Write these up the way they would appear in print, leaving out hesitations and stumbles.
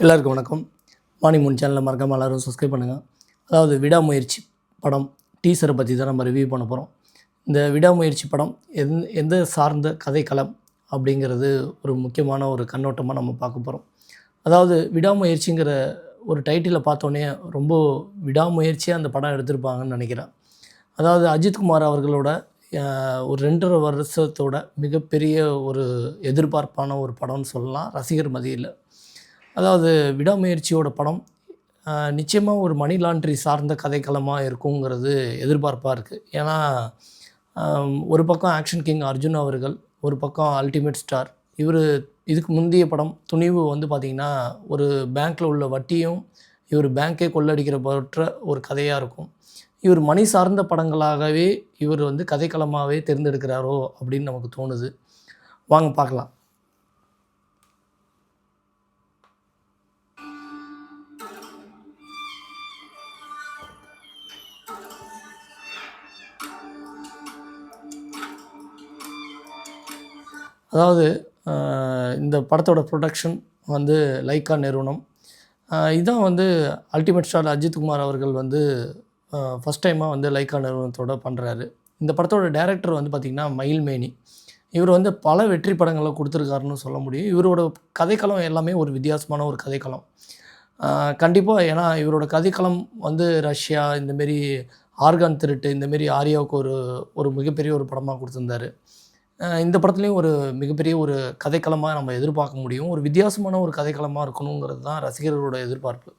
எல்லாருக்கும் வணக்கம். Morning Moon சேனலில் மறக்காமல் எல்லோரும் சப்ஸ்கிரைப் பண்ணுங்கள். அதாவது விடாமுயற்சி படம் டீசரை பற்றி தான் நம்ம ரிவ்யூ பண்ண போகிறோம். இந்த விடாமுயற்சி படம் எந்த சார்ந்த கதைக்களம் அப்படிங்கிறது ஒரு முக்கியமான ஒரு கண்ணோட்டமாக நம்ம பார்க்க போகிறோம். அதாவது விடாமுயற்சிங்கிற ஒரு டைட்டிலை பார்த்தோன்னே ரொம்ப விடாமுயற்சியாக அந்த படம் எடுத்திருப்பாங்கன்னு நினைக்கிறேன். அதாவது அஜித்குமார் அவர்களோட ஒரு 2.5 வருஷத்தோட மிகப்பெரிய ஒரு எதிர்பார்ப்பான ஒரு படம்னு சொல்லலாம் ரசிகர் மத்தியில். அதாவது விடாமுயற்சியோட படம் நிச்சயமாக ஒரு மணி லாண்ட்ரி சார்ந்த கதைக்களமாக இருக்குங்கிறது எதிர்பார்ப்பாக இருக்குது. ஏன்னா ஒரு பக்கம் ஆக்ஷன் கிங் அர்ஜுன் அவர்கள், ஒரு பக்கம் அல்டிமேட் ஸ்டார். இதுக்கு முந்தைய படம் துணிவு பார்த்திங்கன்னா ஒரு பேங்க்கில் உள்ள வட்டியும் இவர் பேங்க்கே கொள்ளடிக்கிற போன்ற ஒரு கதையாக இருக்கும். இவர் மணி சார்ந்த படங்களாகவே இவர் கதைக்களமாகவே தேர்ந்தெடுக்கிறாரோ அப்படின்னு நமக்கு தோணுது. வாங்க பார்க்கலாம். அதாவது இந்த படத்தோட ப்ரொடக்ஷன் லைக்கா நிறுவனம். இதுதான் அல்டிமேட் ஸ்டார் அஜித்குமார் அவர்கள் ஃபஸ்ட் டைமாக லைக்கா நிறுவனத்தோட பண்ணுறாரு. இந்த படத்தோட டைரக்டர் பார்த்திங்கன்னா மயில்மேனி. இவர் பல வெற்றி படங்களை கொடுத்துருக்காருன்னு சொல்ல முடியும். இவரோட கதைக்களம் எல்லாமே ஒரு வித்தியாசமான ஒரு கதைக்களம் கண்டிப்பாக. ஏன்னா இவரோட கதைக்களம் ரஷ்யா, இந்தமாரி ஆர்கான் திருட்டு, இந்தமாரி ஆரியாவுக்கு ஒரு மிகப்பெரிய ஒரு படமாக கொடுத்துருந்தாரு. இந்த படத்துலேயும் ஒரு மிகப்பெரிய ஒரு கதைக்களமாக நம்ம எதிர்பார்க்க முடியும். ஒரு வித்தியாசமான ஒரு கதைக்களமாக இருக்கணுங்கிறது தான் ரசிகர்களோட எதிர்பார்ப்பு.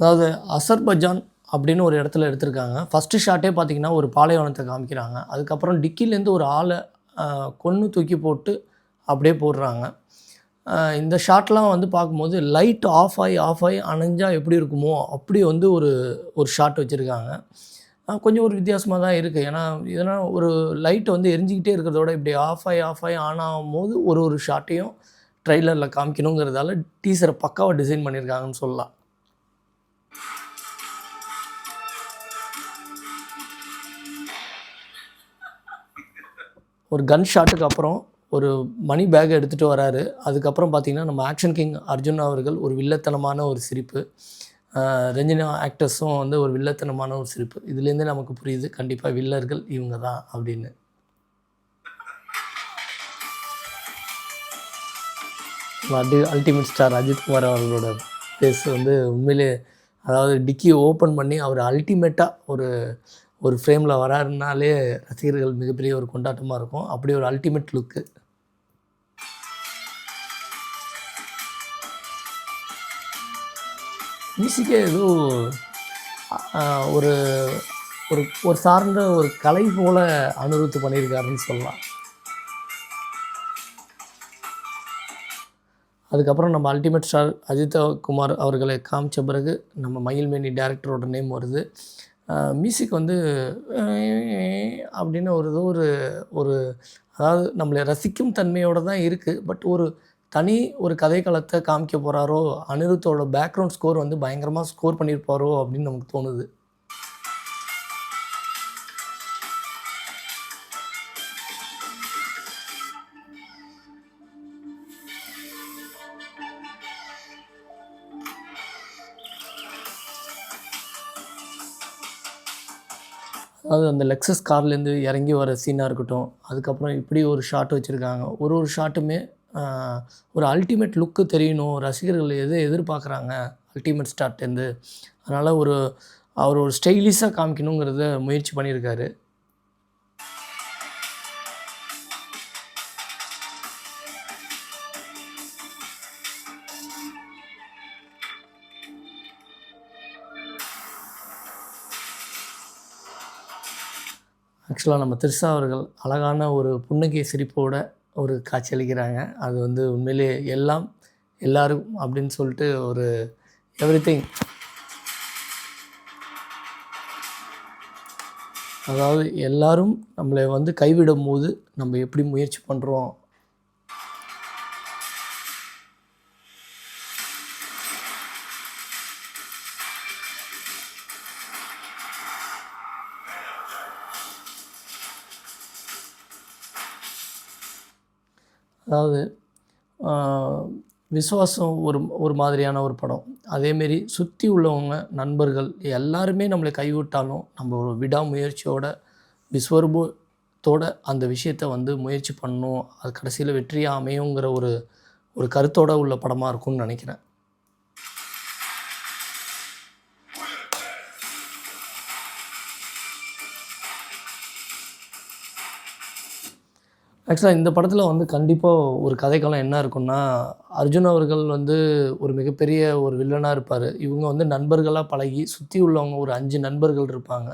அதாவது அசர்பைஜான் அப்படின்னு ஒரு இடத்துல எடுத்திருக்காங்க. ஃபஸ்ட்டு ஷாட்டே பார்த்திங்கன்னா ஒரு பாலைவனத்தை காமிக்கிறாங்க. அதுக்கப்புறம் டிக்கிலேருந்து ஒரு ஆளை கொன்று தூக்கி போட்டு அப்படியே போடுறாங்க. இந்த ஷாட்லாம் பார்க்கும்போது லைட் ஆஃப் ஆகி அணைஞ்சால் எப்படி இருக்குமோ அப்படி ஒரு ஷாட் வச்சுருக்காங்க. கொஞ்சம் ஒரு வித்தியாசமாக தான் இருக்குது. ஏன்னா இதனால் ஒரு லைட் எரிஞ்சிக்கிட்டே இருக்கிறதோட இப்படி ஆஃப் ஆகி ஆன் ஆகும்போது ஒரு ஷாட்டையும் ட்ரெய்லரில் காமிக்கணுங்கிறதால டீசரை பக்காவாக டிசைன் பண்ணியிருக்காங்கன்னு சொல்லலாம். ஒரு கன் ஷாட்டுக்கு அப்புறம் ஒரு மணி பேக்கை எடுத்துகிட்டு வராரு. அதுக்கப்புறம் பார்த்திங்கன்னா நம்ம ஆக்ஷன் கிங் அர்ஜுன் அவர்கள் ஒரு வில்லத்தனமான ஒரு சிரிப்பு, ரஞ்சினா ஆக்டர்ஸும் ஒரு வில்லத்தனமான ஒரு சிரிப்பு. இதுலேருந்தே நமக்கு புரியுது கண்டிப்பாக வில்லர்கள் இவங்க தான் அப்படின்னு. அல்டிமேட் ஸ்டார் அஜித்குமார் அவர்களோட பேஸ் உண்மையிலே, அதாவது டிக்கி ஓப்பன் பண்ணி அவர் அல்டிமேட்டாக ஒரு ஃப்ரேமில் வராருனாலே ரசிகர்கள் மிகப்பெரிய ஒரு கொண்டாட்டமாக இருக்கும். அப்படி ஒரு அல்டிமேட் லுக்கு. மியூசிக்கே ஏதோ ஒரு ஒரு ஒரு சார்ந்த ஒரு கலை போல் அனுருத்து பண்ணியிருக்காருன்னு சொல்லலாம். அதுக்கப்புறம் நம்ம அல்டிமேட் ஸ்டார் அஜித்குமார் அவர்களை காமிச்ச பிறகு நம்ம மயில்மேனி டேரக்டரோட நேம் வருது. மியூசிக் அப்படின்னு ஒரு அதாவது நம்மளை ரசிக்கும் தன்மையோடு தான் இருக்குது. பட் ஒரு கதைக்களத்தை காமிக்க போகிறாரோ, அனிருத்தோட பேக்ரவுண்ட் ஸ்கோர் பயங்கரமாக ஸ்கோர் பண்ணியிருப்பாரோ அப்படின்னு நமக்கு தோணுது. அதாவது அந்த லெக்ஸஸ் கார்லேருந்து இறங்கி வர சீனாக இருக்கட்டும், அதுக்கப்புறம் இப்படி ஒரு ஷாட் வச்சுருக்காங்க. ஒரு ஷாட்டுமே ஒரு அல்டிமேட் லுக்கு தெரியணும், ரசிகர்கள் எதை எதிர்பார்க்குறாங்க அல்டிமேட் ஸ்டார்ட்டேருந்து. அதனால் அவர் ஒரு ஸ்டைலிஷாக காமிக்கணுங்கிறத முயற்சி பண்ணியிருக்காரு. ஆக்சுவலாக நம்ம திரிஷா அவர்கள் அழகான ஒரு புன்னகை சிரிப்போடு ஒரு காட்சியளிக்கிறாங்க. அது உண்மையிலே எல்லாரும் அப்படின்னு சொல்லிட்டு ஒரு எவ்ரிதிங். அதாவது எல்லோரும் நம்மளை கைவிடும் போது நம்ம எப்படி முயற்சி பண்ணுறோம். அதாவது விசுவாசம் ஒரு ஒரு மாதிரியான ஒரு படம். அதேமாரி சுற்றி உள்ளவங்க, நண்பர்கள் எல்லாருமே நம்மளை கைவிட்டாலும் நம்ம ஒரு விடாமுயற்சியோட, விஸ்வரூபத்தோட அந்த விஷயத்த வந்து முயற்சி பண்ணணும். அது கடைசியில் வெற்றியா அமையுங்கிற ஒரு ஒரு கருத்தோட உள்ள படமாக இருக்கும்னு நினைக்கிறேன். ஆக்சுவலா இந்த படத்தில வந்து கண்டிப்பா ஒரு கதைக்களம் என்ன இருக்குன்னா, அர்ஜுன் அவர்கள் வந்து ஒரு மிகப்பெரிய ஒரு வில்லனா இருப்பாரு. இவங்க வந்து நண்பர்களா பழகி, சுத்தி உள்ளவங்க ஒரு 5 நண்பர்கள் இருப்பாங்க.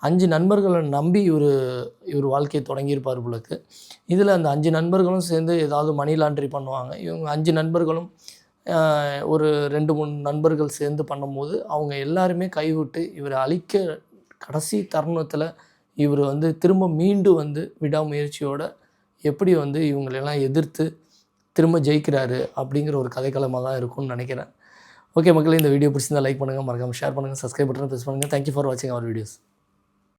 5 நண்பர்கள நம்பி இவரு வாழ்க்கைய தொடங்கியிருப்பார் போல இருக்கு. இதில அந்த 5 நண்பர்களும் சேர்ந்து ஏதாவது மணி லாண்ட்ரி பண்ணுவாங்க. இவங்க 5 நண்பர்களும் ஒரு 2, 3 நண்பர்கள் சேர்ந்து பண்ணும்போது, அவங்க எல்லாருமே கைவிட்டு இவர அழிக்க கடைசி தருணத்தில இவரு வந்து திரும்ப மீண்டு வந்து விடாமுயற்சியோட எப்படி வந்து இவங்களெல்லாம் எதிர்த்து திரும்ப ஜெயிக்கிறாரு அப்படிங்கிற ஒரு கதைக்களமா தான் இருக்கும்னு நினைக்கிறேன். ஓகே மக்களே, இந்த வீடியோ பிடிச்சிருந்தா லைக் பண்ணுங்கள், மறக்காம ஷேர் பண்ணுங்கள், சப்ஸ்கிரைப் பட்டனை ப்ரெஸ் பண்ணுங்கள். தேங்க் யூ ஃபார் வாட்சிங் அவர் வீடியோஸ்.